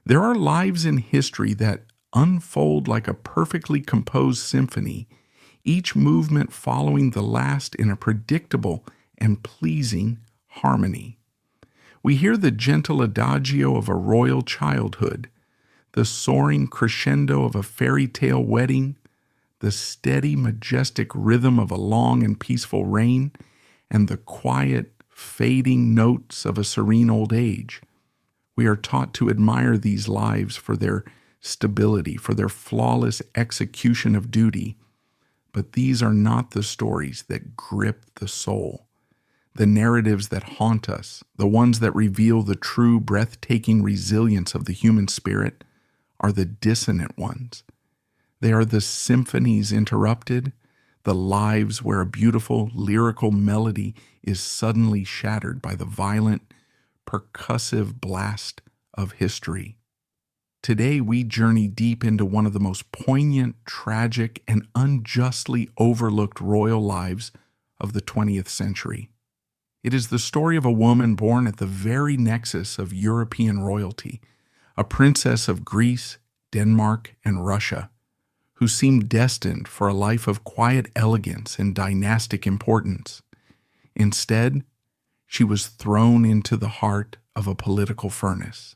There are lives in history that unfold like a perfectly composed symphony, each movement following the last in a predictable and pleasing harmony. We hear the gentle adagio of a royal childhood, the soaring crescendo of a fairy tale wedding, the steady, majestic rhythm of a long and peaceful reign, and the quiet, fading notes of a serene old age. We are taught to admire these lives for their stability, for their flawless execution of duty. But these are not the stories that grip the soul, the narratives that haunt us, the ones that reveal the true, breathtaking resilience of the human spirit are the dissonant ones. They are the symphonies interrupted, the lives where a beautiful lyrical melody is suddenly shattered by the violent, percussive blast of history. Today we journey deep into one of the most poignant, tragic, and unjustly overlooked royal lives of the 20th century. It is the story of a woman born at the very nexus of European royalty, a princess of Greece, Denmark, and Russia, who seemed destined for a life of quiet elegance and dynastic importance. Instead, she was thrown into the heart of a political furnace,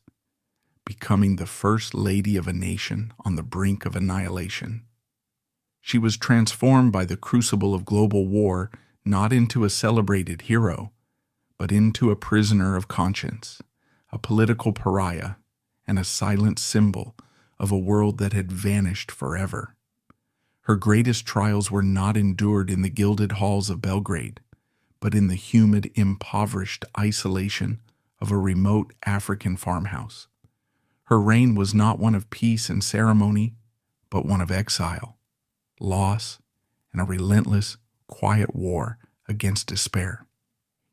becoming the first lady of a nation on the brink of annihilation. She was transformed by the crucible of global war not into a celebrated hero, but into a prisoner of conscience, a political pariah, and a silent symbol of a world that had vanished forever. Her greatest trials were not endured in the gilded halls of Belgrade, but in the humid, impoverished isolation of a remote African farmhouse. Her reign was not one of peace and ceremony, but one of exile, loss, and a relentless, quiet war against despair.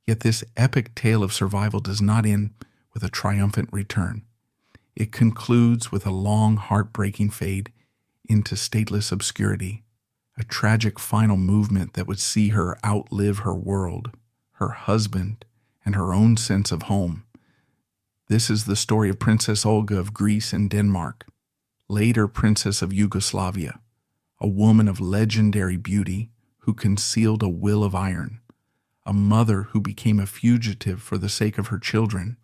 Yet this epic tale of survival does not end with a triumphant return. It concludes with a long, heartbreaking fade into stateless obscurity, a tragic final movement that would see her outlive her world, her husband, and her own sense of home. This is the story of Princess Olga of Greece and Denmark, later Princess of Yugoslavia, a woman of legendary beauty who concealed a will of iron, a mother who became a fugitive for the sake of her children,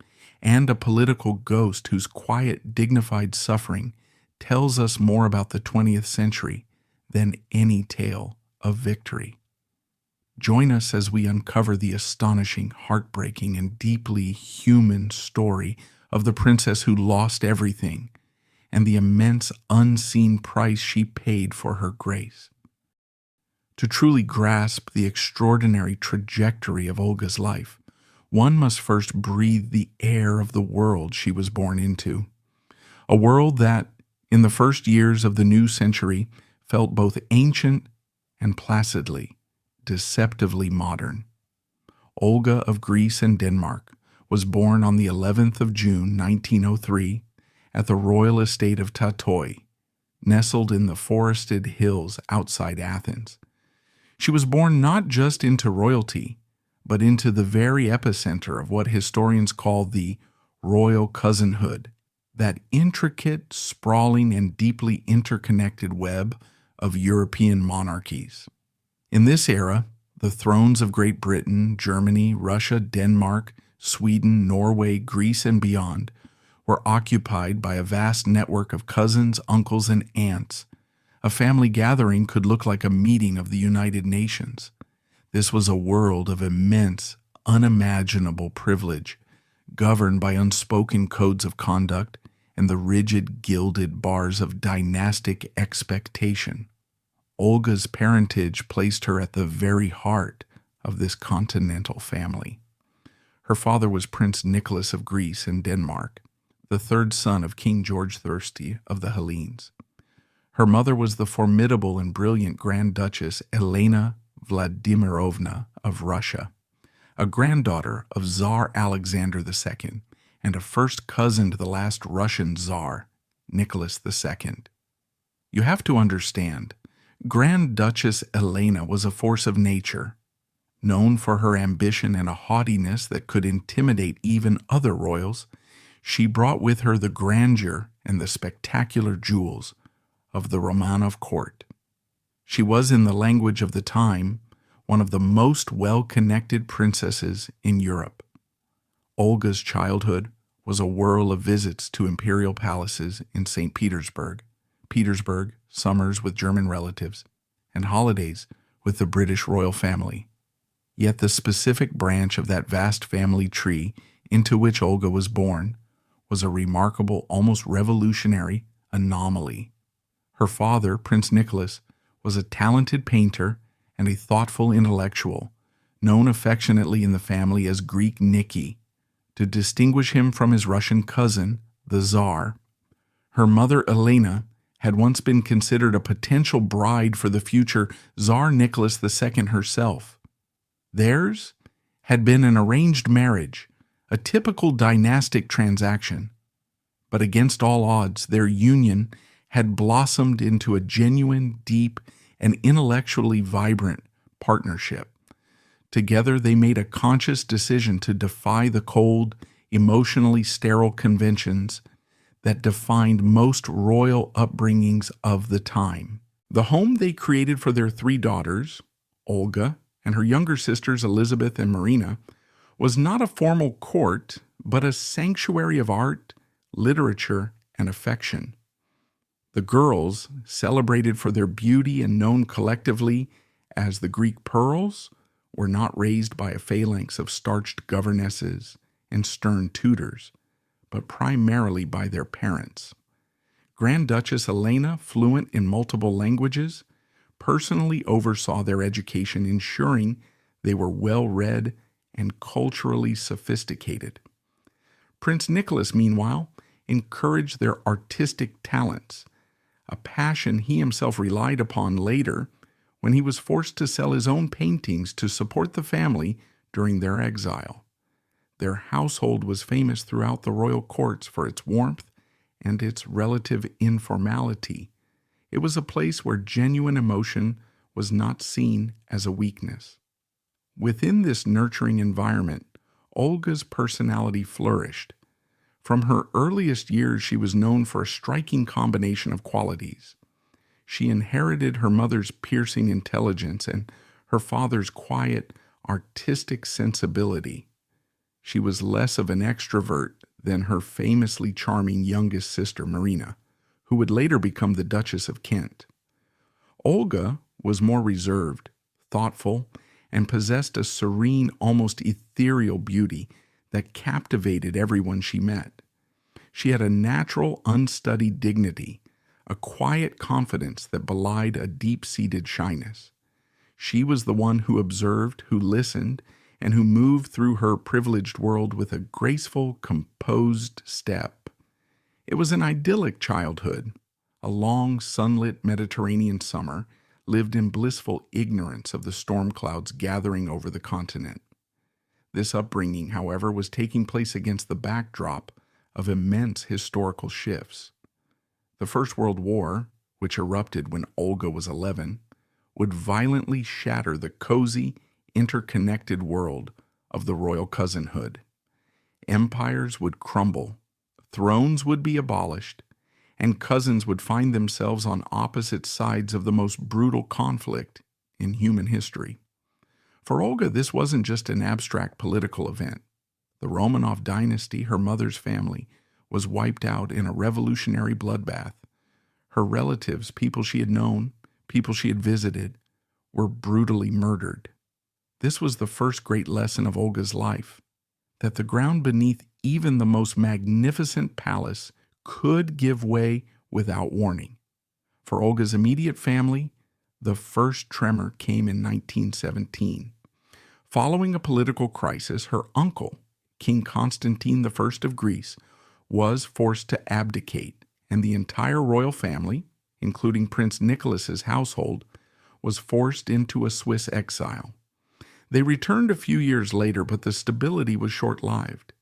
and a political ghost whose quiet, dignified suffering tells us more about the 20th century than any tale of victory. Join us as we uncover the astonishing, heartbreaking, and deeply human story of the princess who lost everything and the immense unseen price she paid for her grace. To truly grasp the extraordinary trajectory of Olga's life, one must first breathe the air of the world she was born into. A world that, in the first years of the new century, felt both ancient and placidly, deceptively modern. Olga of Greece and Denmark was born on the 11th of June, 1903, at the royal estate of Tatoi, nestled in the forested hills outside Athens. She was born not just into royalty, but into the very epicenter of what historians call the royal cousinhood, that intricate, sprawling, and deeply interconnected web of European monarchies. In this era, the thrones of Great Britain, Germany, Russia, Denmark, Sweden, Norway, Greece, and beyond were occupied by a vast network of cousins, uncles, and aunts. A family gathering could look like a meeting of the United Nations. This was a world of immense, unimaginable privilege, governed by unspoken codes of conduct and the rigid gilded bars of dynastic expectation. Olga's parentage placed her at the very heart of this continental family. Her father was Prince Nicholas of Greece and Denmark, the third son of King George III of the Hellenes. Her mother was the formidable and brilliant Grand Duchess Elena Vladimirovna of Russia, a granddaughter of Tsar Alexander II and a first cousin to the last Russian Tsar, Nicholas II. You have to understand, Grand Duchess Elena was a force of nature, known for her ambition and a haughtiness that could intimidate even other royals. She brought with her the grandeur and the spectacular jewels of the Romanov court. She was, in the language of the time, one of the most well-connected princesses in Europe. Olga's childhood was a whirl of visits to imperial palaces in St. Petersburg, summers with German relatives, and holidays with the British royal family. Yet the specific branch of that vast family tree into which Olga was born was a remarkable, almost revolutionary anomaly. Her father, Prince Nicholas, was a talented painter and a thoughtful intellectual, known affectionately in the family as Greek Nicky, to distinguish him from his Russian cousin, the Tsar. Her mother, Elena, had once been considered a potential bride for the future Tsar Nicholas II herself. Theirs had been an arranged marriage, a typical dynastic transaction. But against all odds, their union had blossomed into a genuine, deep, and intellectually vibrant partnership. Together, they made a conscious decision to defy the cold, emotionally sterile conventions that defined most royal upbringings of the time. The home they created for their three daughters, Olga, and her younger sisters Elizabeth and Marina, was not a formal court, but a sanctuary of art, literature, and affection. The girls, celebrated for their beauty and known collectively as the Greek pearls, were not raised by a phalanx of starched governesses and stern tutors, but primarily by their parents. Grand Duchess Elena, fluent in multiple languages, personally oversaw their education, ensuring they were well-read and culturally sophisticated. Prince Nicholas, meanwhile, encouraged their artistic talents, a passion he himself relied upon later when he was forced to sell his own paintings to support the family during their exile. Their household was famous throughout the royal courts for its warmth and its relative informality. It was a place where genuine emotion was not seen as a weakness. Within this nurturing environment, Olga's personality flourished. From her earliest years, she was known for a striking combination of qualities. She inherited her mother's piercing intelligence and her father's quiet, artistic sensibility. She was less of an extrovert than her famously charming youngest sister, Marina, who would later become the Duchess of Kent. Olga was more reserved, thoughtful, and possessed a serene, almost ethereal beauty that captivated everyone she met. She had a natural, unstudied dignity, a quiet confidence that belied a deep-seated shyness. She was the one who observed, who listened, and who moved through her privileged world with a graceful, composed step. It was an idyllic childhood, a long, sunlit Mediterranean summer lived in blissful ignorance of the storm clouds gathering over the continent. This upbringing, however, was taking place against the backdrop of immense historical shifts. The First World War, which erupted when Olga was 11, would violently shatter the cozy, interconnected world of the royal cousinhood. Empires would crumble, thrones would be abolished, and cousins would find themselves on opposite sides of the most brutal conflict in human history. For Olga, this wasn't just an abstract political event. The Romanov dynasty, her mother's family, was wiped out in a revolutionary bloodbath. Her relatives, people she had known, people she had visited, were brutally murdered. This was the first great lesson of Olga's life, that the ground beneath even the most magnificent palace could give way without warning. For Olga's immediate family, the first tremor came in 1917. Following a political crisis, her uncle, King Constantine I of Greece, was forced to abdicate, and the entire royal family, including Prince Nicholas's household, was forced into a Swiss exile. They returned a few years later, but the stability was short-lived.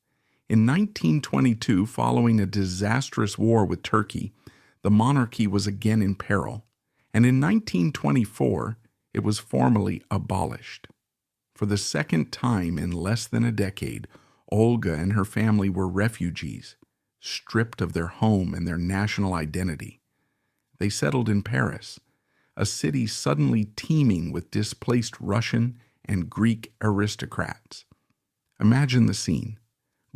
In 1922, following a disastrous war with Turkey, the monarchy was again in peril, and in 1924, it was formally abolished. For the second time in less than a decade, Olga and her family were refugees, stripped of their home and their national identity. They settled in Paris, a city suddenly teeming with displaced Russian and Greek aristocrats. Imagine the scene: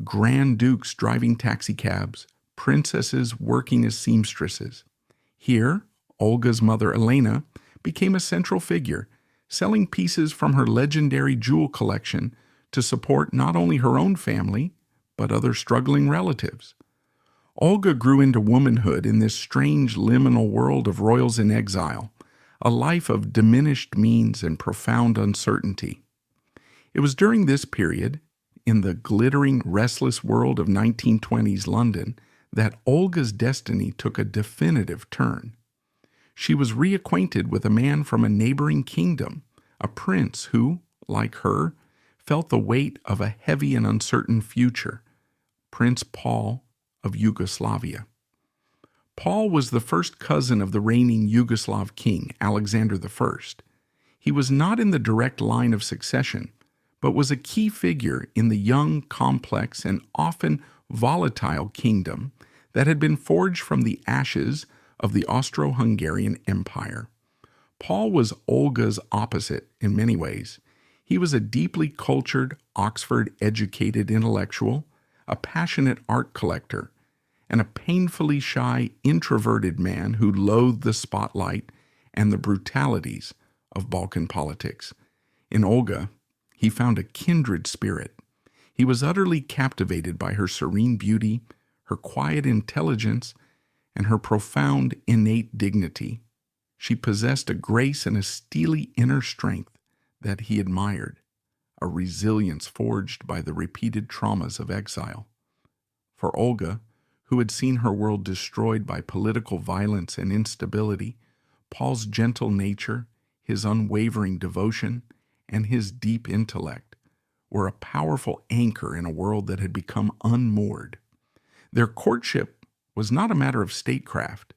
Grand Dukes driving taxicabs, princesses working as seamstresses. Here, Olga's mother Elena became a central figure, selling pieces from her legendary jewel collection to support not only her own family, but other struggling relatives. Olga grew into womanhood in this strange liminal world of royals in exile, a life of diminished means and profound uncertainty. It was during this period, in the glittering, restless world of 1920s London, that Olga's destiny took a definitive turn. She was reacquainted with a man from a neighboring kingdom, a prince who, like her, felt the weight of a heavy and uncertain future, Prince Paul of Yugoslavia. Paul was the first cousin of the reigning Yugoslav king, Alexander I. He was not in the direct line of succession, but was a key figure in the young, complex, and often volatile kingdom that had been forged from the ashes of the Austro-Hungarian Empire. Paul was Olga's opposite in many ways. He was a deeply cultured, Oxford-educated intellectual, a passionate art collector, and a painfully shy, introverted man who loathed the spotlight and the brutalities of Balkan politics. In Olga, he found a kindred spirit. He was utterly captivated by her serene beauty, her quiet intelligence, and her profound innate dignity. She possessed a grace and a steely inner strength that he admired, a resilience forged by the repeated traumas of exile. For Olga, who had seen her world destroyed by political violence and instability, Paul's gentle nature, his unwavering devotion, and his deep intellect were a powerful anchor in a world that had become unmoored. Their courtship was not a matter of statecraft.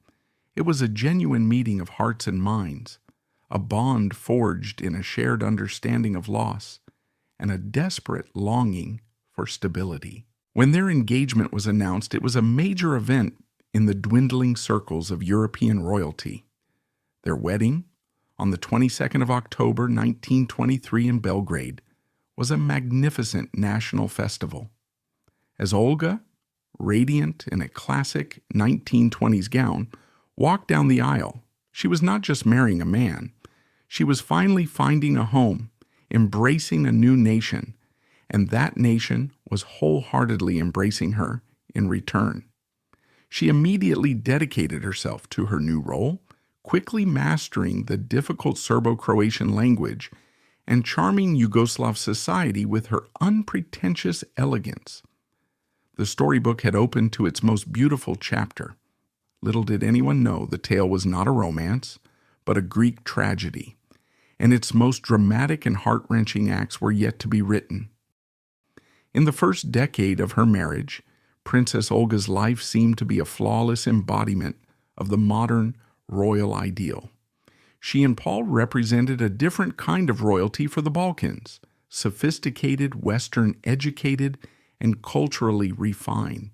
It was a genuine meeting of hearts and minds, a bond forged in a shared understanding of loss, and a desperate longing for stability. When their engagement was announced, it was a major event in the dwindling circles of European royalty. Their wedding, on the 22nd of October 1923 in Belgrade, was a magnificent national festival. As Olga, radiant in a classic 1920s gown, walked down the aisle, she was not just marrying a man. She was finally finding a home, embracing a new nation, and that nation was wholeheartedly embracing her in return. She immediately dedicated herself to her new role, quickly mastering the difficult Serbo-Croatian language and charming Yugoslav society with her unpretentious elegance. The storybook had opened to its most beautiful chapter. Little did anyone know the tale was not a romance, but a Greek tragedy, and its most dramatic and heart-wrenching acts were yet to be written. In the first decade of her marriage, Princess Olga's life seemed to be a flawless embodiment of the modern royal ideal. She and Paul represented a different kind of royalty for the Balkans, sophisticated, Western-educated, and culturally refined.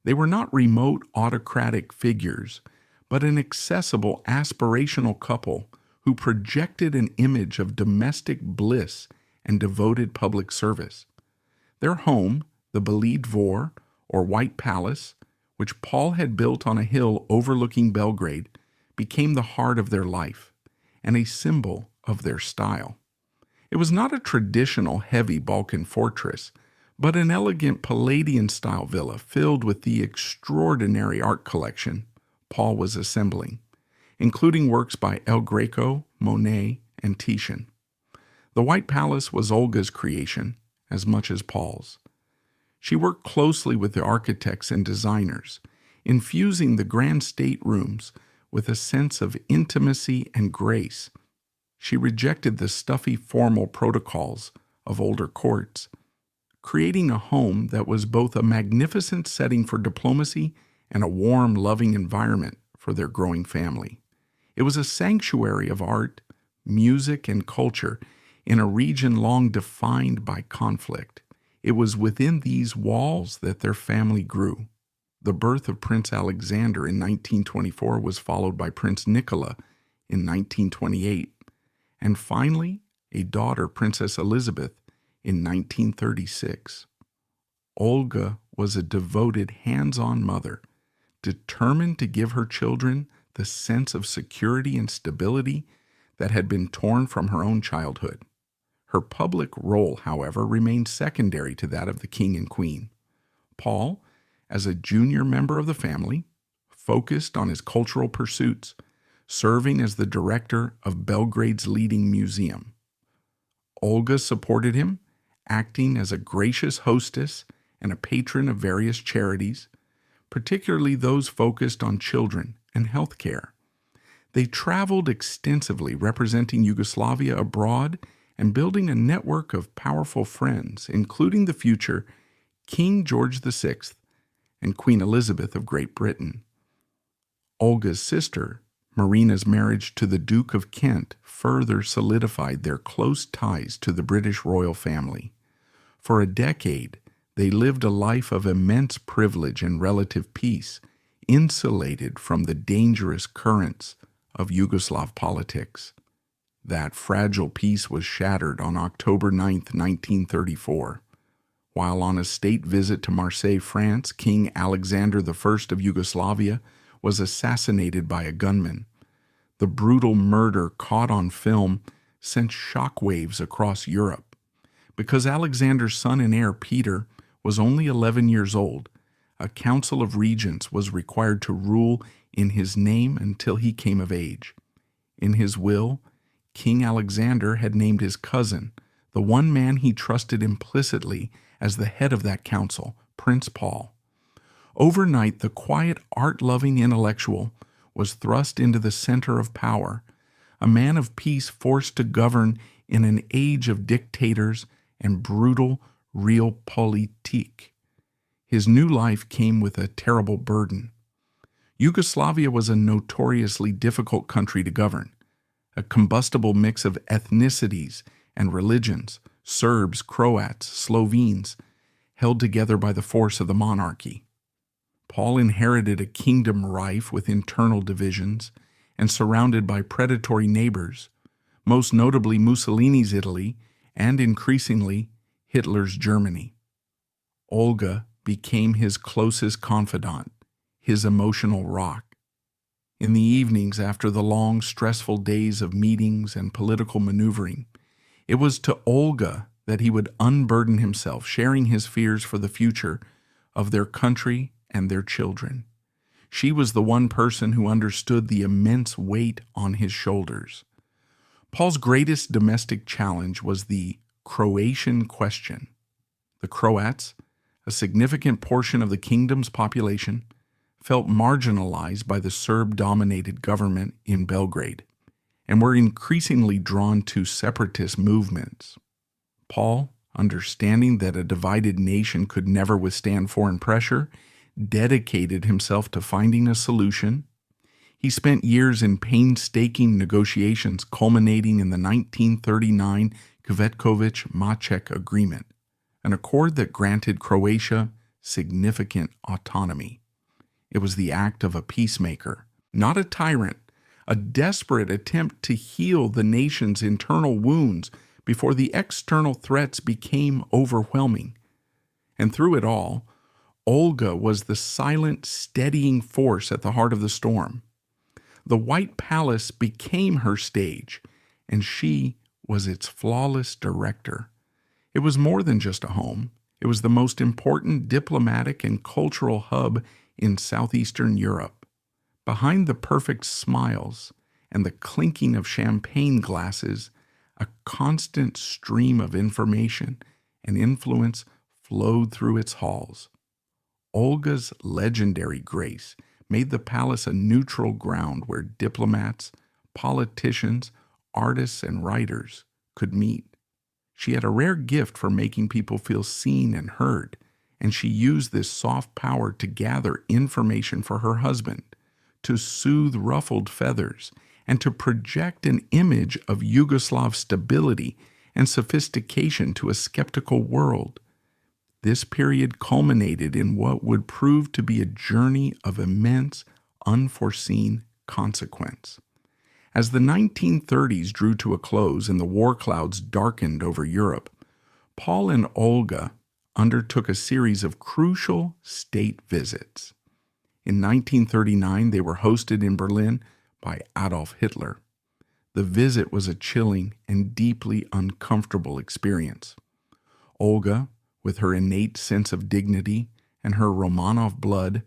They were not remote autocratic figures, but an accessible, aspirational couple who projected an image of domestic bliss and devoted public service. Their home, the Beli Dvor, or White Palace, which Paul had built on a hill overlooking Belgrade, became the heart of their life and a symbol of their style. It was not a traditional heavy Balkan fortress, but an elegant Palladian-style villa filled with the extraordinary art collection Paul was assembling, including works by El Greco, Monet, and Titian. The White Palace was Olga's creation as much as Paul's. She worked closely with the architects and designers, infusing the grand staterooms with a sense of intimacy and grace. She rejected the stuffy formal protocols of older courts, creating a home that was both a magnificent setting for diplomacy and a warm, loving environment for their growing family. It was a sanctuary of art, music, and culture in a region long defined by conflict. It was within these walls that their family grew. The birth of Prince Alexander in 1924 was followed by Prince Nicola in 1928, and finally a daughter, Princess Elizabeth, in 1936. Olga was a devoted, hands-on mother, determined to give her children the sense of security and stability that had been torn from her own childhood. Her public role, however, remained secondary to that of the king and queen. Paul, as a junior member of the family, focused on his cultural pursuits, serving as the director of Belgrade's leading museum. Olga supported him, acting as a gracious hostess and a patron of various charities, particularly those focused on children and health care. They traveled extensively, representing Yugoslavia abroad and building a network of powerful friends, including the future King George VI and Queen Elizabeth of Great Britain. Olga's sister, Marina's marriage to the Duke of Kent, further solidified their close ties to the British royal family. For a decade, they lived a life of immense privilege and relative peace, insulated from the dangerous currents of Yugoslav politics. That fragile peace was shattered on October 9, 1934. While on a state visit to Marseille, France, King Alexander I of Yugoslavia was assassinated by a gunman. The brutal murder caught on film sent shockwaves across Europe. Because Alexander's son and heir, Peter, was only 11 years old, a council of regents was required to rule in his name until he came of age. In his will, King Alexander had named his cousin, the one man he trusted implicitly as the head of that council, Prince Paul. Overnight, the quiet, art-loving intellectual was thrust into the center of power, a man of peace forced to govern in an age of dictators and brutal realpolitik. His new life came with a terrible burden. Yugoslavia was a notoriously difficult country to govern, a combustible mix of ethnicities and religions, Serbs, Croats, Slovenes, held together by the force of the monarchy. Paul inherited a kingdom rife with internal divisions and surrounded by predatory neighbors, most notably Mussolini's Italy and, increasingly, Hitler's Germany. Olga became his closest confidant, his emotional rock. In the evenings after the long, stressful days of meetings and political maneuvering, it was to Olga that he would unburden himself, sharing his fears for the future of their country and their children. She was the one person who understood the immense weight on his shoulders. Paul's greatest domestic challenge was the Croatian question. The Croats, a significant portion of the kingdom's population, felt marginalized by the Serb-dominated government in Belgrade and were increasingly drawn to separatist movements. Paul, understanding that a divided nation could never withstand foreign pressure, dedicated himself to finding a solution. He spent years in painstaking negotiations culminating in the 1939 Cvetković-Maček Agreement, an accord that granted Croatia significant autonomy. It was the act of a peacemaker, not a tyrant, a desperate attempt to heal the nation's internal wounds before the external threats became overwhelming. And through it all, Olga was the silent, steadying force at the heart of the storm. The White Palace became her stage, and she was its flawless director. It was more than just a home. It was the most important diplomatic and cultural hub in southeastern Europe. Behind the perfect smiles and the clinking of champagne glasses, a constant stream of information and influence flowed through its halls. Olga's legendary grace made the palace a neutral ground where diplomats, politicians, artists, and writers could meet. She had a rare gift for making people feel seen and heard, and she used this soft power to gather information for her husband, to soothe ruffled feathers, and to project an image of Yugoslav stability and sophistication to a skeptical world. This period culminated in what would prove to be a journey of immense, unforeseen consequence. As the 1930s drew to a close and the war clouds darkened over Europe, Paul and Olga undertook a series of crucial state visits. In 1939, they were hosted in Berlin by Adolf Hitler. The visit was a chilling and deeply uncomfortable experience. Olga, with her innate sense of dignity and her Romanov blood,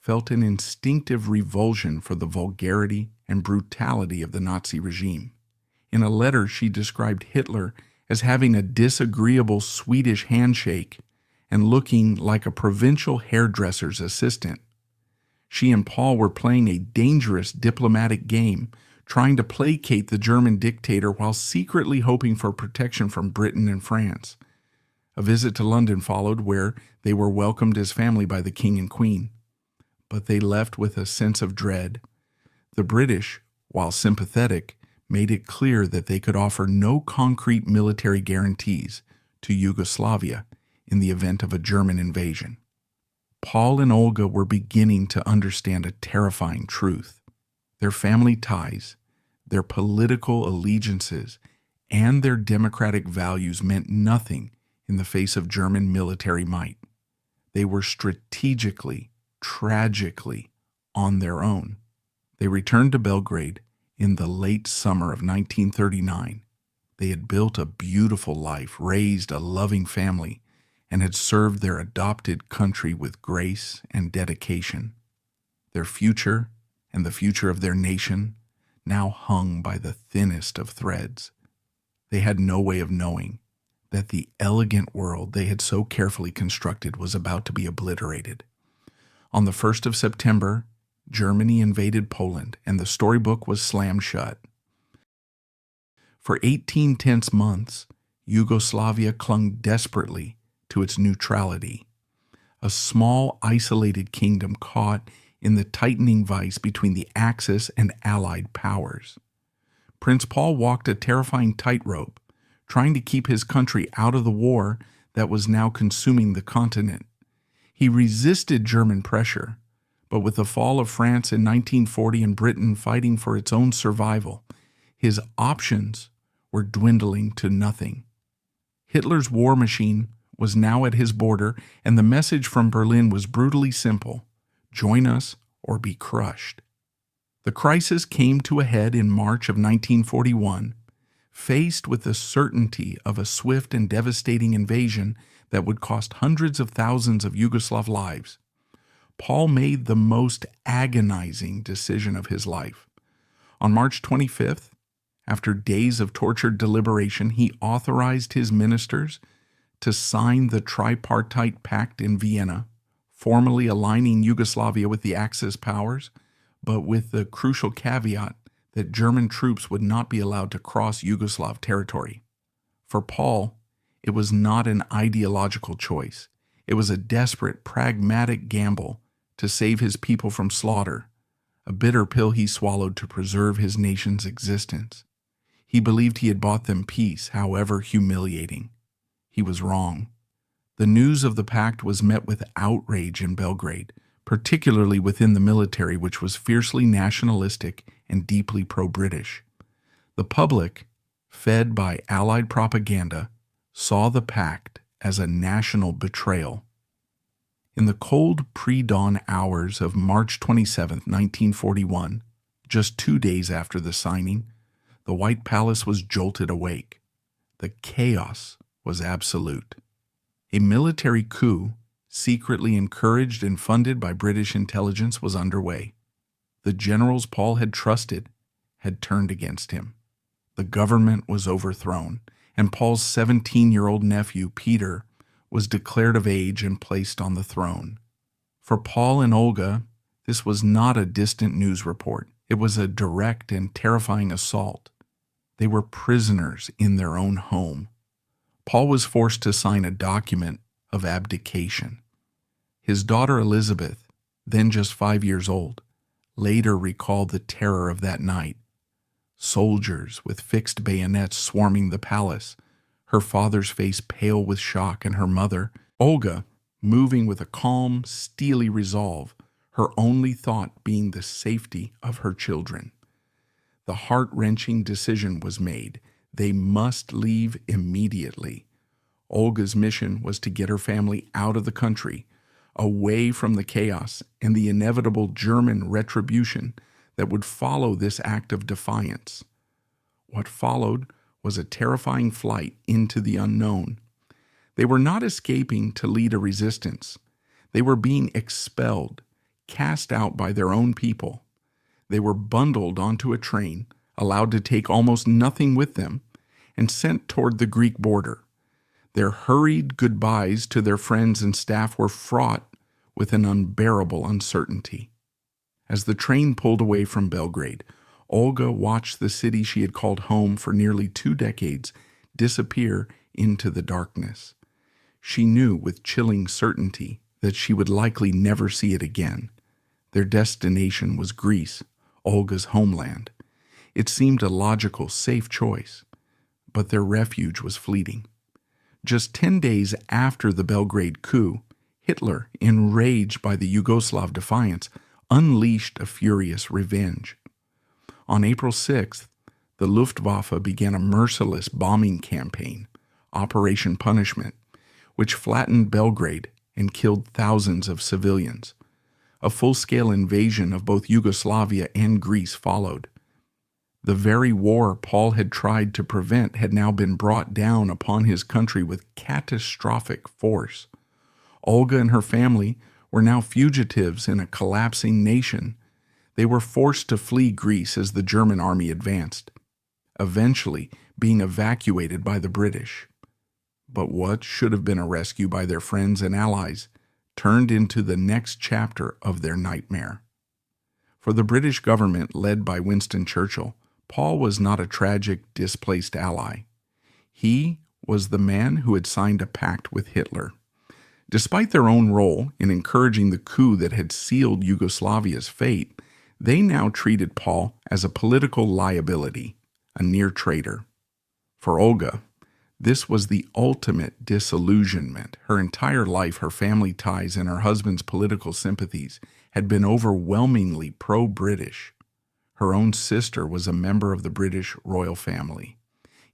felt an instinctive revulsion for the vulgarity and brutality of the Nazi regime. In a letter, she described Hitler as having a disagreeable Swedish handshake and looking like a provincial hairdresser's assistant. She and Paul were playing a dangerous diplomatic game, trying to placate the German dictator while secretly hoping for protection from Britain and France. A visit to London followed, where they were welcomed as family by the King and Queen. But they left with a sense of dread. The British, while sympathetic, made it clear that they could offer no concrete military guarantees to Yugoslavia in the event of a German invasion. Paul and Olga were beginning to understand a terrifying truth. Their family ties, their political allegiances, and their democratic values meant nothing in the face of German military might. They were strategically, tragically on their own. They returned to Belgrade in the late summer of 1939. They had built a beautiful life, raised a loving family, and had served their adopted country with grace and dedication. Their future and the future of their nation now hung by the thinnest of threads. They had no way of knowing that the elegant world they had so carefully constructed was about to be obliterated. On the 1st of September, Germany invaded Poland, and the storybook was slammed shut. For 18 tense months, Yugoslavia clung desperately to its neutrality, a small, isolated kingdom caught in the tightening vice between the Axis and Allied powers. Prince Paul walked a terrifying tightrope, trying to keep his country out of the war that was now consuming the continent. He resisted German pressure, but with the fall of France in 1940 and Britain fighting for its own survival, his options were dwindling to nothing. Hitler's war machine was now at his border, and the message from Berlin was brutally simple: join us or be crushed. The crisis came to a head in March of 1941. Faced with the certainty of a swift and devastating invasion that would cost hundreds of thousands of Yugoslav lives, Paul made the most agonizing decision of his life. On March 25th, after days of tortured deliberation, he authorized his ministers to sign the tripartite pact in Vienna, formally aligning Yugoslavia with the Axis powers, but with the crucial caveat that German troops would not be allowed to cross Yugoslav territory. For Paul, it was not an ideological choice. It was a desperate, pragmatic gamble to save his people from slaughter, a bitter pill he swallowed to preserve his nation's existence. He believed he had bought them peace, however humiliating. He was wrong. The news of the pact was met with outrage in Belgrade, particularly within the military, which was fiercely nationalistic and deeply pro-British. The public, fed by Allied propaganda, saw the pact as a national betrayal. In the cold pre-dawn hours of March 27, 1941, just 2 days after the signing, the White Palace was jolted awake. The chaos was absolute. A military coup, secretly encouraged and funded by British intelligence, was underway. The generals Paul had trusted had turned against him. The government was overthrown, and Paul's 17-year-old nephew, Peter, was declared of age and placed on the throne. For Paul and Olga, this was not a distant news report. It was a direct and terrifying assault. They were prisoners in their own home. Paul was forced to sign a document of abdication. His daughter Elizabeth, then just 5 years old, later recalled the terror of that night. Soldiers with fixed bayonets swarming the palace, her father's face pale with shock, and her mother, Olga, moving with a calm, steely resolve, her only thought being the safety of her children. The heart-wrenching decision was made. They must leave immediately. Olga's mission was to get her family out of the country, away from the chaos and the inevitable German retribution that would follow this act of defiance. What followed was a terrifying flight into the unknown. They were not escaping to lead a resistance. They were being expelled, cast out by their own people. They were bundled onto a train, allowed to take almost nothing with them, and sent toward the Greek border. Their hurried goodbyes to their friends and staff were fraught with an unbearable uncertainty. As the train pulled away from Belgrade, Olga watched the city she had called home for nearly 2 decades disappear into the darkness. She knew with chilling certainty that she would likely never see it again. Their destination was Greece, Olga's homeland. It seemed a logical, safe choice, but their refuge was fleeting. Just 10 days after the Belgrade coup, Hitler, enraged by the Yugoslav defiance, unleashed a furious revenge. On April 6th, the Luftwaffe began a merciless bombing campaign, Operation Punishment, which flattened Belgrade and killed thousands of civilians. A full-scale invasion of both Yugoslavia and Greece followed. The very war Paul had tried to prevent had now been brought down upon his country with catastrophic force. Olga and her family were now fugitives in a collapsing nation. They were forced to flee Greece as the German army advanced, eventually being evacuated by the British. But what should have been a rescue by their friends and allies turned into the next chapter of their nightmare. For the British government, led by Winston Churchill, Paul was not a tragic, displaced ally. He was the man who had signed a pact with Hitler. Despite their own role in encouraging the coup that had sealed Yugoslavia's fate, they now treated Paul as a political liability, a near traitor. For Olga, this was the ultimate disillusionment. Her entire life, her family ties, and her husband's political sympathies had been overwhelmingly pro-British. Her own sister was a member of the British royal family.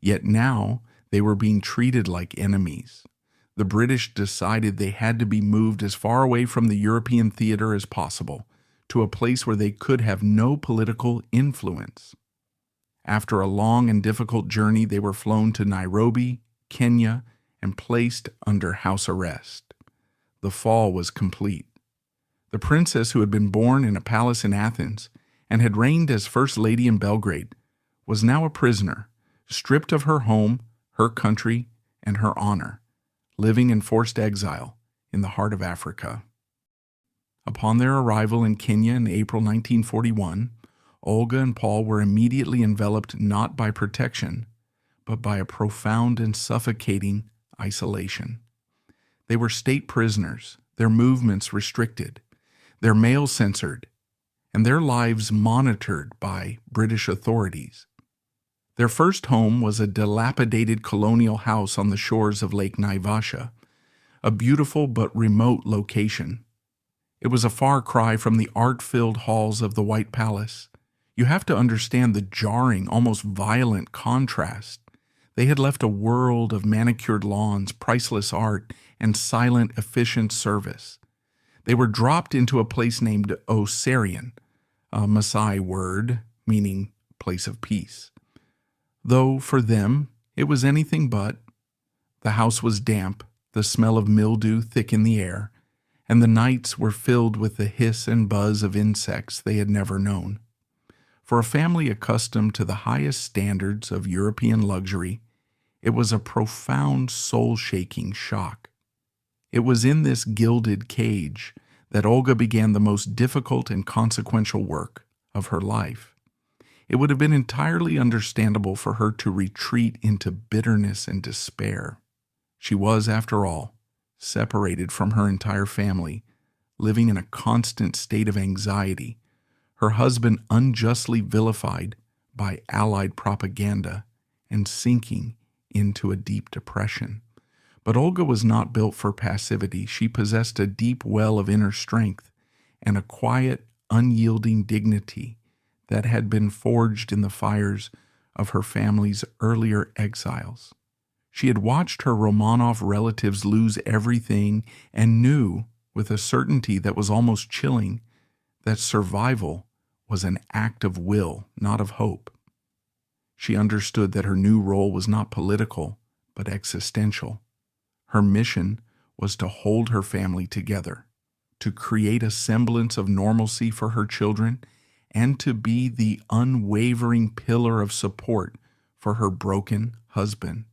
Yet now they were being treated like enemies. The British decided they had to be moved as far away from the European theater as possible, to a place where they could have no political influence. After a long and difficult journey, they were flown to Nairobi, Kenya, and placed under house arrest. The fall was complete. The princess, who had been born in a palace in Athens and had reigned as First Lady in Belgrade, was now a prisoner, stripped of her home, her country, and her honor, living in forced exile in the heart of Africa. Upon their arrival in Kenya in April 1941, Olga and Paul were immediately enveloped not by protection, but by a profound and suffocating isolation. They were state prisoners, their movements restricted, their mail censored, and their lives monitored by British authorities. Their first home was a dilapidated colonial house on the shores of Lake Naivasha, a beautiful but remote location. It was a far cry from the art-filled halls of the White Palace. You have to understand the jarring, almost violent contrast. They had left a world of manicured lawns, priceless art, and silent, efficient service. They were dropped into a place named Osirian, a Maasai word meaning place of peace. Though for them it was anything but. The house was damp, the smell of mildew thick in the air, and the nights were filled with the hiss and buzz of insects they had never known. For a family accustomed to the highest standards of European luxury, it was a profound, soul-shaking shock. It was in this gilded cage that Olga began the most difficult and consequential work of her life. It would have been entirely understandable for her to retreat into bitterness and despair. She was, after all, separated from her entire family, living in a constant state of anxiety, her husband unjustly vilified by Allied propaganda, and sinking into a deep depression. But Olga was not built for passivity. She possessed a deep well of inner strength and a quiet, unyielding dignity that had been forged in the fires of her family's earlier exiles. She had watched her Romanov relatives lose everything and knew, with a certainty that was almost chilling, that survival was an act of will, not of hope. She understood that her new role was not political, but existential. Her mission was to hold her family together, to create a semblance of normalcy for her children, and to be the unwavering pillar of support for her broken husband.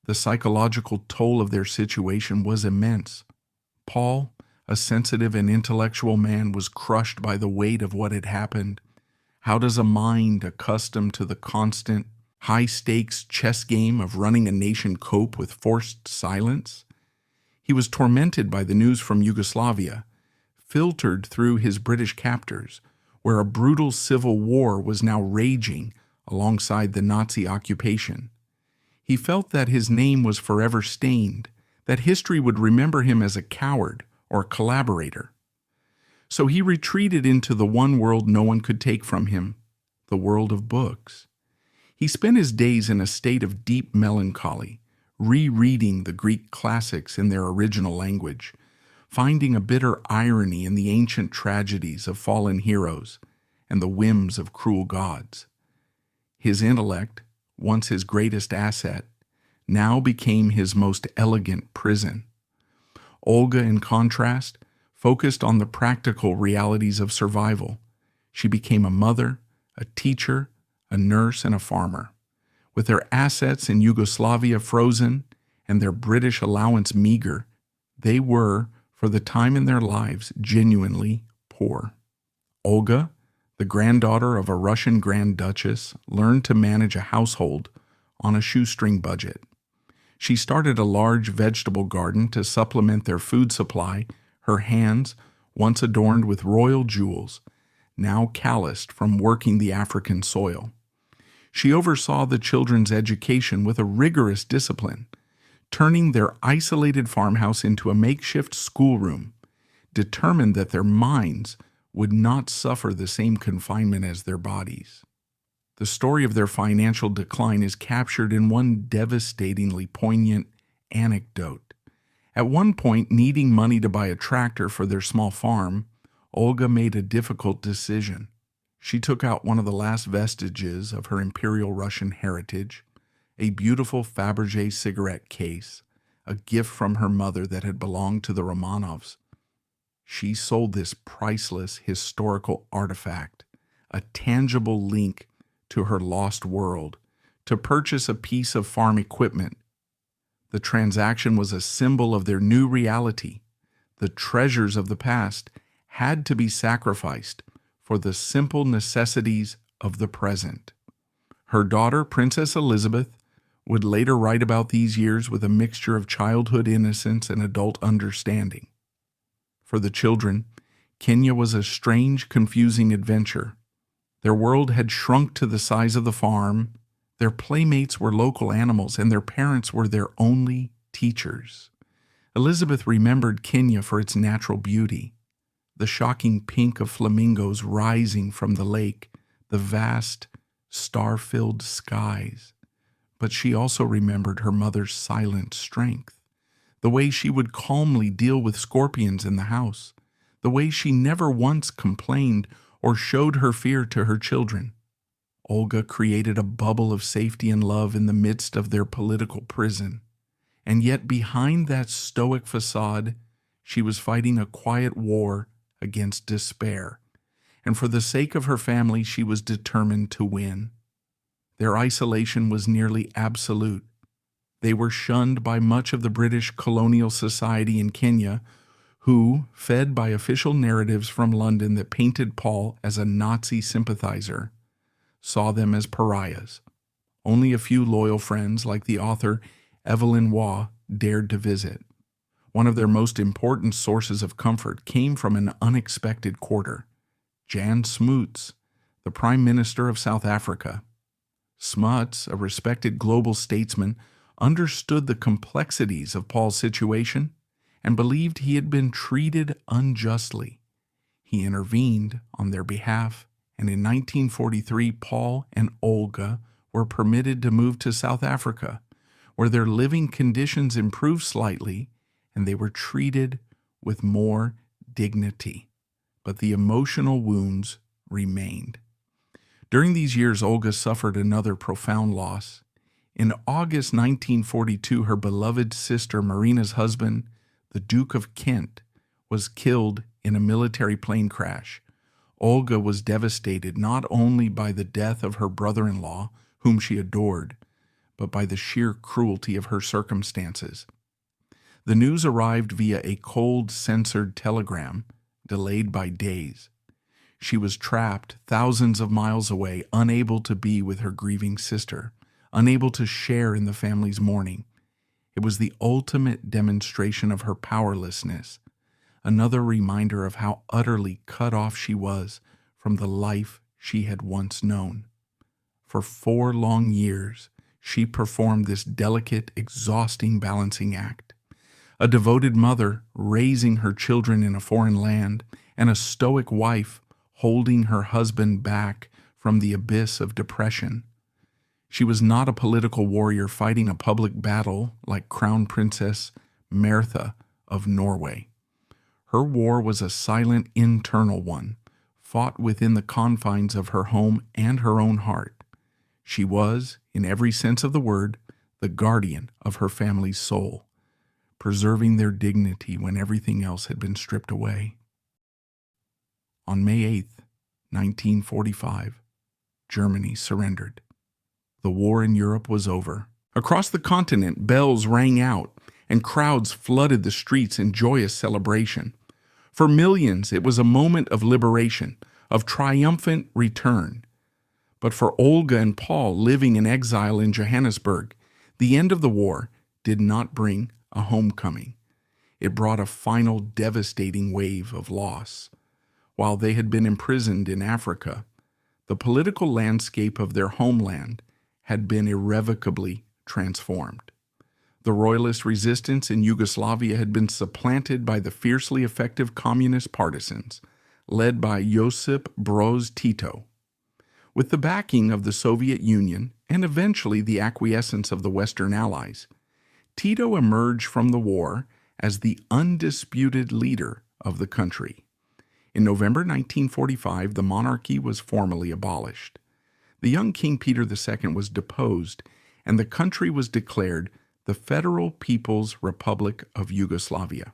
The psychological toll of their situation was immense. Paul, a sensitive and intellectual man, was crushed by the weight of what had happened. How does a mind accustomed to the constant, high-stakes chess game of running a nation cope with forced silence? He was tormented by the news from Yugoslavia, filtered through his British captors, where a brutal civil war was now raging alongside the Nazi occupation. He felt that his name was forever stained, that history would remember him as a coward or a collaborator. So he retreated into the one world no one could take from him, the world of books. He spent his days in a state of deep melancholy, rereading the Greek classics in their original language, finding a bitter irony in the ancient tragedies of fallen heroes and the whims of cruel gods. His intellect, once his greatest asset, now became his most elegant prison. Olga, in contrast, focused on the practical realities of survival. She became a mother, a teacher, a nurse, and a farmer. With their assets in Yugoslavia frozen and their British allowance meager, they were, for the time in their lives, genuinely poor. Olga, the granddaughter of a Russian Grand Duchess, learned to manage a household on a shoestring budget. She started a large vegetable garden to supplement their food supply. Her hands, once adorned with royal jewels, now calloused from working the African soil. She oversaw the children's education with a rigorous discipline, turning their isolated farmhouse into a makeshift schoolroom, determined that their minds would not suffer the same confinement as their bodies. The story of their financial decline is captured in one devastatingly poignant anecdote. At one point, needing money to buy a tractor for their small farm, Olga made a difficult decision. She took out one of the last vestiges of her Imperial Russian heritage, a beautiful Fabergé cigarette case, a gift from her mother that had belonged to the Romanovs. She sold this priceless historical artifact, a tangible link to her lost world, to purchase a piece of farm equipment. The transaction was a symbol of their new reality. The treasures of the past had to be sacrificed for the simple necessities of the present. Her daughter, Princess Elizabeth, would later write about these years with a mixture of childhood innocence and adult understanding. For the children, Kenya was a strange, confusing adventure. Their world had shrunk to the size of the farm. Their playmates were local animals, and their parents were their only teachers. Elizabeth remembered Kenya for its natural beauty, the shocking pink of flamingos rising from the lake, the vast, star-filled skies. But she also remembered her mother's silent strength, the way she would calmly deal with scorpions in the house, the way she never once complained or showed her fear to her children. Olga created a bubble of safety and love in the midst of their political prison. And yet behind that stoic facade, she was fighting a quiet war against despair. And for the sake of her family, she was determined to win. Their isolation was nearly absolute. They were shunned by much of the British colonial society in Kenya, who, fed by official narratives from London that painted Paul as a Nazi sympathizer, saw them as pariahs. Only a few loyal friends, like the author Evelyn Waugh, dared to visit. One of their most important sources of comfort came from an unexpected quarter: Jan Smuts, the Prime Minister of South Africa. Smuts, a respected global statesman, understood the complexities of Paul's situation, and believed he had been treated unjustly. He intervened on their behalf, and in 1943, Paul and Olga were permitted to move to South Africa, where their living conditions improved slightly and they were treated with more dignity. But the emotional wounds remained. During these years, Olga suffered another profound loss. In August 1942, her beloved sister Marina's husband, the Duke of Kent, was killed in a military plane crash. Olga was devastated not only by the death of her brother-in-law, whom she adored, but by the sheer cruelty of her circumstances. The news arrived via a cold, censored telegram, delayed by days. She was trapped thousands of miles away, unable to be with her grieving sister, unable to share in the family's mourning. It was the ultimate demonstration of her powerlessness, another reminder of how utterly cut off she was from the life she had once known. For 4 long years, she performed this delicate, exhausting balancing act. A devoted mother raising her children in a foreign land, and a stoic wife holding her husband back from the abyss of depression. She was not a political warrior fighting a public battle like Crown Princess Märtha of Norway. Her war was a silent internal one, fought within the confines of her home and her own heart. She was, in every sense of the word, the guardian of her family's soul, preserving their dignity when everything else had been stripped away. On May 8, 1945, Germany surrendered. The war in Europe was over. Across the continent, bells rang out, and crowds flooded the streets in joyous celebration. For millions, it was a moment of liberation, of triumphant return. But for Olga and Paul, living in exile in Johannesburg, the end of the war did not bring a homecoming. It brought a final devastating wave of loss. While they had been imprisoned in Africa, the political landscape of their homeland had been irrevocably transformed. The royalist resistance in Yugoslavia had been supplanted by the fiercely effective communist partisans, led by Josip Broz Tito. With the backing of the Soviet Union and eventually the acquiescence of the Western Allies, Tito emerged from the war as the undisputed leader of the country. In November 1945, the monarchy was formally abolished. The young King Peter II was deposed, and the country was declared the Federal People's Republic of Yugoslavia.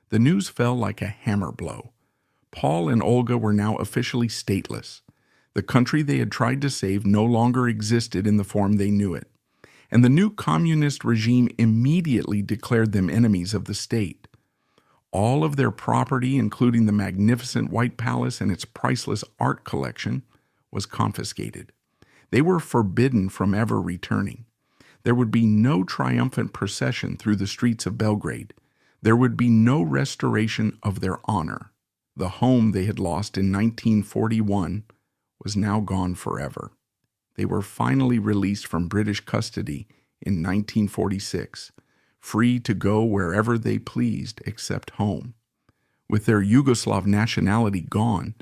The news fell like a hammer blow. Paul and Olga were now officially stateless. The country they had tried to save no longer existed in the form they knew it, and the new communist regime immediately declared them enemies of the state. All of their property, including the magnificent White Palace and its priceless art collection, was confiscated. They were forbidden from ever returning. There would be no triumphant procession through the streets of Belgrade. There would be no restoration of their honor. The home they had lost in 1941 was now gone forever. They were finally released from British custody in 1946, free to go wherever they pleased except home. With their Yugoslav nationality gone,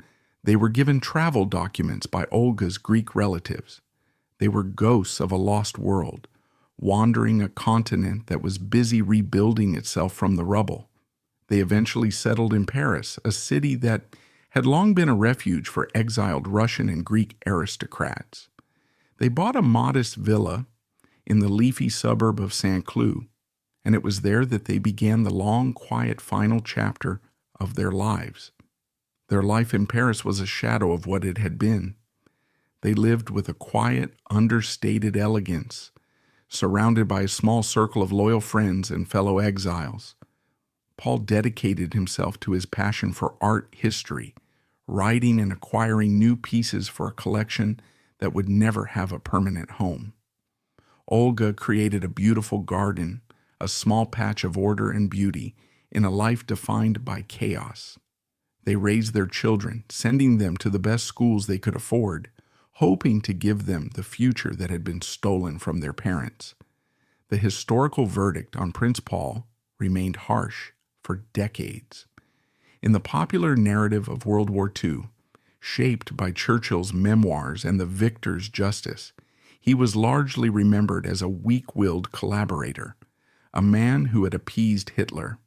they were given travel documents by Olga's Greek relatives. They were ghosts of a lost world, wandering a continent that was busy rebuilding itself from the rubble. They eventually settled in Paris, a city that had long been a refuge for exiled Russian and Greek aristocrats. They bought a modest villa in the leafy suburb of Saint-Cloud, and it was there that they began the long, quiet final chapter of their lives. Their life in Paris was a shadow of what it had been. They lived with a quiet, understated elegance, surrounded by a small circle of loyal friends and fellow exiles. Paul dedicated himself to his passion for art history, writing and acquiring new pieces for a collection that would never have a permanent home. Olga created a beautiful garden, a small patch of order and beauty in a life defined by chaos. They raised their children, sending them to the best schools they could afford, hoping to give them the future that had been stolen from their parents. the historical verdict on Prince Paul remained harsh for decades. In the popular narrative of World War II, shaped by Churchill's memoirs and the victor's justice, he was largely remembered as a weak-willed collaborator, a man who had appeased Hitler.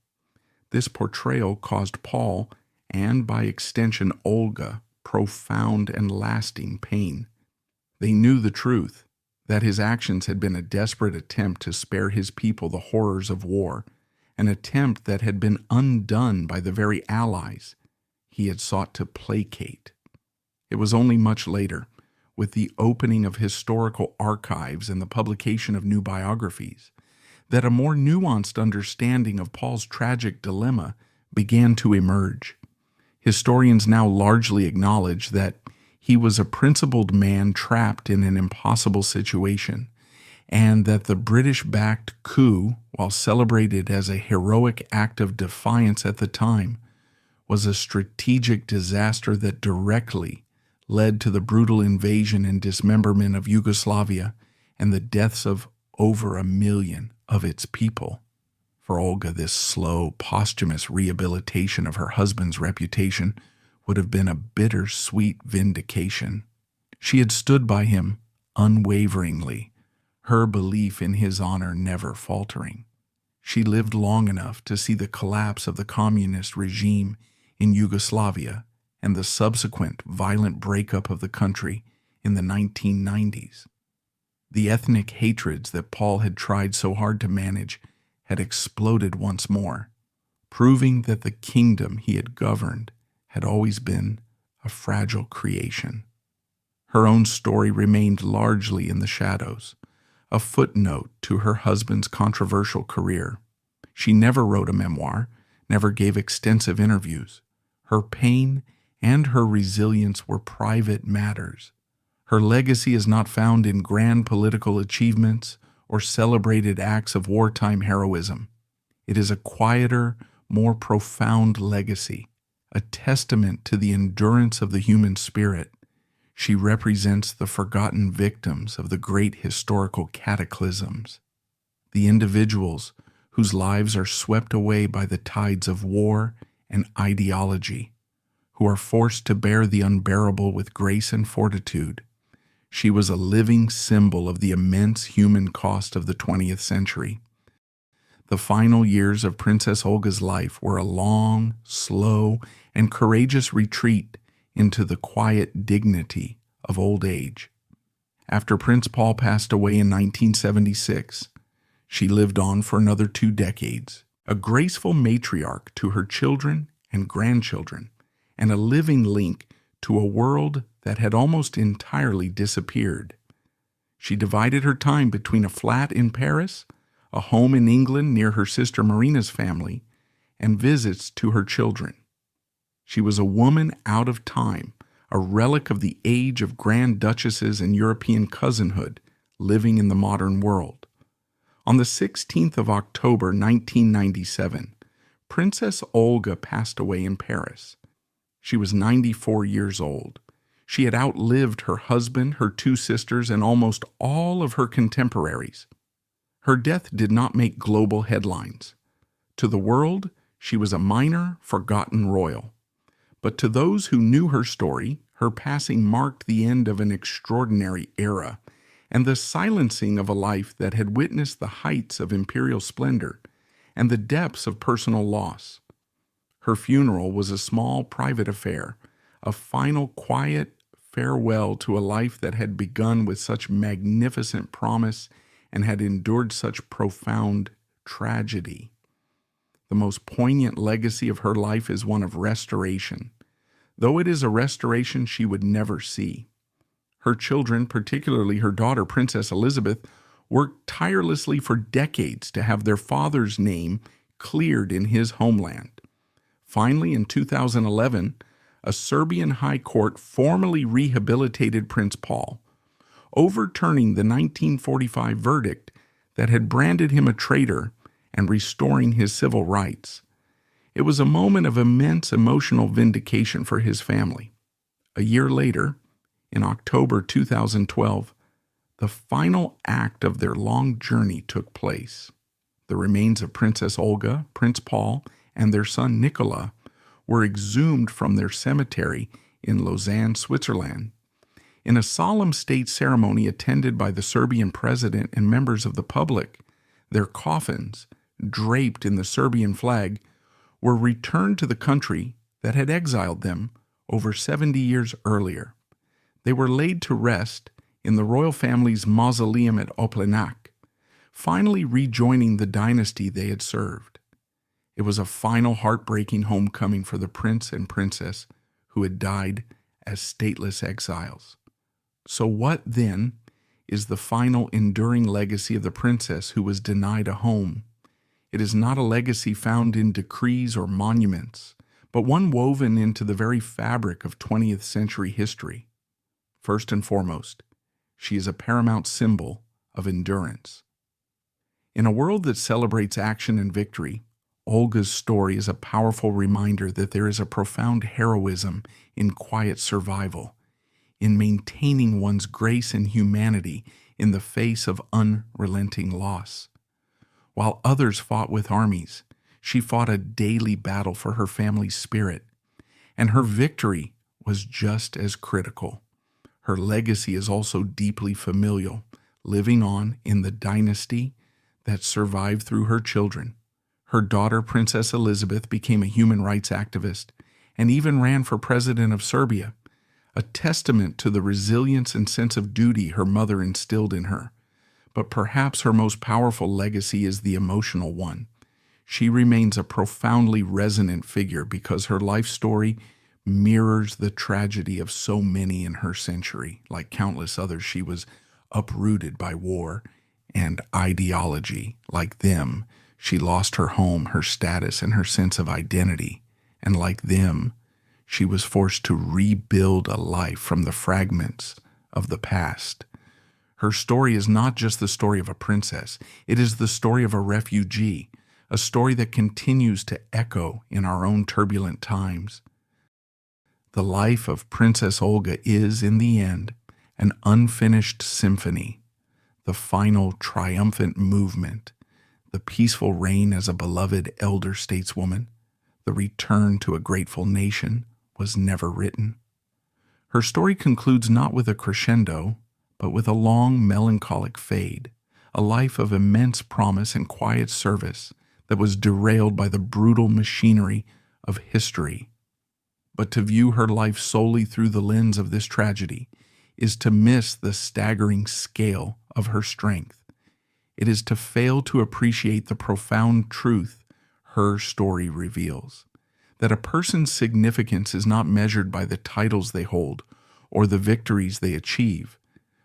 This portrayal caused Paul, and by extension Olga, profound and lasting pain. They knew the truth, that his actions had been a desperate attempt to spare his people the horrors of war, an attempt that had been undone by the very allies he had sought to placate. It was only much later, with the opening of historical archives and the publication of new biographies, that a more nuanced understanding of Paul's tragic dilemma began to emerge. Historians now largely acknowledge that he was a principled man trapped in an impossible situation, and that the British-backed coup, while celebrated as a heroic act of defiance at the time, was a strategic disaster that directly led to the brutal invasion and dismemberment of Yugoslavia and the deaths of over 1 million of its people. For Olga, this slow, posthumous rehabilitation of her husband's reputation would have been a bittersweet vindication. She had stood by him unwaveringly, her belief in his honor never faltering. She lived long enough to see the collapse of the communist regime in Yugoslavia and the subsequent violent breakup of the country in the 1990s. The ethnic hatreds that Paul had tried so hard to manage had exploded once more, proving that the kingdom he had governed had always been a fragile creation. Her own story remained largely in the shadows, a footnote to her husband's controversial career. She never wrote a memoir, never gave extensive interviews. Her pain and her resilience were private matters. Her legacy is not found in grand political achievements or celebrated acts of wartime heroism. It is a quieter, more profound legacy, a testament to the endurance of the human spirit. She represents the forgotten victims of the great historical cataclysms, the individuals whose lives are swept away by the tides of war and ideology, who are forced to bear the unbearable with grace and fortitude. She was a living symbol of the immense human cost of the 20th century. The final years of Princess Olga's life were a long, slow, and courageous retreat into the quiet dignity of old age. After Prince Paul passed away in 1976, she lived on for another 2 decades, a graceful matriarch to her children and grandchildren, and a living link to a world that had almost entirely disappeared. She divided her time between a flat in Paris, a home in England near her sister Marina's family, and visits to her children. She was a woman out of time, a relic of the age of grand duchesses and European cousinhood living in the modern world. On the 16th of October 1997, Princess Olga passed away in Paris. She was 94 years old. She had outlived her husband, her 2 sisters, and almost all of her contemporaries. Her death did not make global headlines. To the world, she was a minor, forgotten royal. But to those who knew her story, her passing marked the end of an extraordinary era and the silencing of a life that had witnessed the heights of imperial splendor and the depths of personal loss. Her funeral was a small private affair, a final quiet farewell to a life that had begun with such magnificent promise and had endured such profound tragedy. The most poignant legacy of her life is one of restoration, though it is a restoration she would never see. Her children, particularly her daughter Princess Elizabeth, worked tirelessly for decades to have their father's name cleared in his homeland. Finally, in 2011, a Serbian high court formally rehabilitated Prince Paul, overturning the 1945 verdict that had branded him a traitor and restoring his civil rights. It was a moment of immense emotional vindication for his family. A year later, in October 2012, The final act of their long journey took place. The remains of Princess Olga, Prince Paul, and their son Nicola were exhumed from their cemetery in Lausanne, Switzerland. In a solemn state ceremony attended by the Serbian president and members of the public, their coffins, draped in the Serbian flag, were returned to the country that had exiled them over 70 years earlier. They were laid to rest in the royal family's mausoleum at Oplenac, finally rejoining the dynasty they had served. It was a final heartbreaking homecoming for the prince and princess who had died as stateless exiles. So what, then, is the final enduring legacy of the princess who was denied a home? It is not a legacy found in decrees or monuments, but one woven into the very fabric of 20th century history. First and foremost, she is a paramount symbol of endurance. In a world that celebrates action and victory, Olga's story is a powerful reminder that there is a profound heroism in quiet survival, in maintaining one's grace and humanity in the face of unrelenting loss. While others fought with armies, she fought a daily battle for her family's spirit, and her victory was just as critical. Her legacy is also deeply familial, living on in the dynasty that survived through her children. Her daughter, Princess Elizabeth, became a human rights activist and even ran for president of Serbia, a testament to the resilience and sense of duty her mother instilled in her. But perhaps her most powerful legacy is the emotional one. She remains a profoundly resonant figure because her life story mirrors the tragedy of so many in her century. Like countless others, she was uprooted by war and ideology. Like them, she lost her home, her status, and her sense of identity. And like them, she was forced to rebuild a life from the fragments of the past. Her story is not just the story of a princess. It is the story of a refugee, a story that continues to echo in our own turbulent times. The life of Princess Olga is, in the end, an unfinished symphony, the final triumphant movement, the peaceful reign as a beloved elder stateswoman, the return to a grateful nation was never written. Her story concludes not with a crescendo, but with a long melancholic fade, a life of immense promise and quiet service that was derailed by the brutal machinery of history. But to view her life solely through the lens of this tragedy is to miss the staggering scale of her strength. It is to fail to appreciate the profound truth her story reveals, that a person's significance is not measured by the titles they hold or the victories they achieve,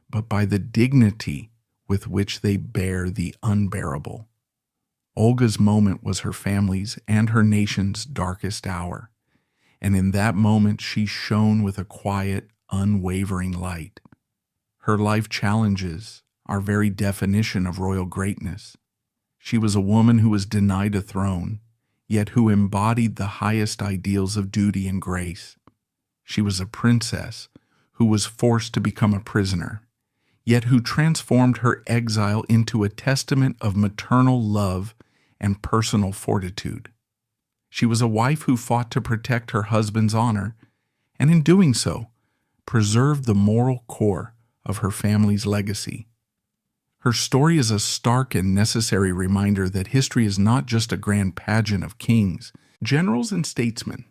but by the dignity with which they bear the unbearable. Olga's moment was her family's and her nation's darkest hour, and in that moment she shone with a quiet, unwavering light. Her life challenges our very definition of royal greatness. She was a woman who was denied a throne, yet who embodied the highest ideals of duty and grace. She was a princess who was forced to become a prisoner, yet who transformed her exile into a testament of maternal love and personal fortitude. She was a wife who fought to protect her husband's honor, and in doing so, preserved the moral core of her family's legacy. Her story is a stark and necessary reminder that history is not just a grand pageant of kings, generals, and statesmen.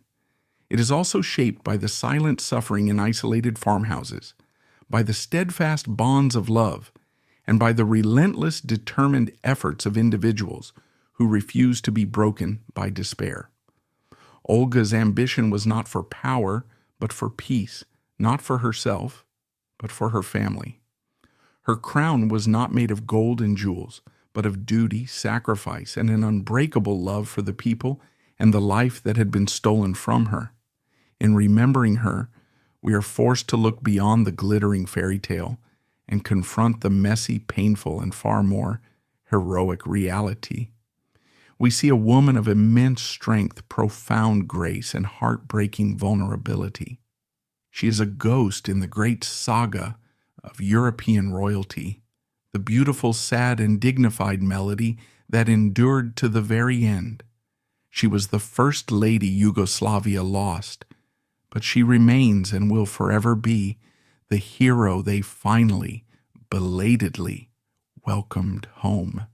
It is also shaped by the silent suffering in isolated farmhouses, by the steadfast bonds of love, and by the relentless, determined efforts of individuals who refuse to be broken by despair. Olga's ambition was not for power, but for peace, not for herself, but for her family. Her crown was not made of gold and jewels, but of duty, sacrifice, and an unbreakable love for the people and the life that had been stolen from her. In remembering her, we are forced to look beyond the glittering fairy tale and confront the messy, painful, and far more heroic reality. We see a woman of immense strength, profound grace, and heartbreaking vulnerability. She is a ghost in the great saga of European royalty, the beautiful, sad, and dignified melody that endured to the very end. She was the first lady Yugoslavia lost, but she remains and will forever be the hero they finally, belatedly welcomed home.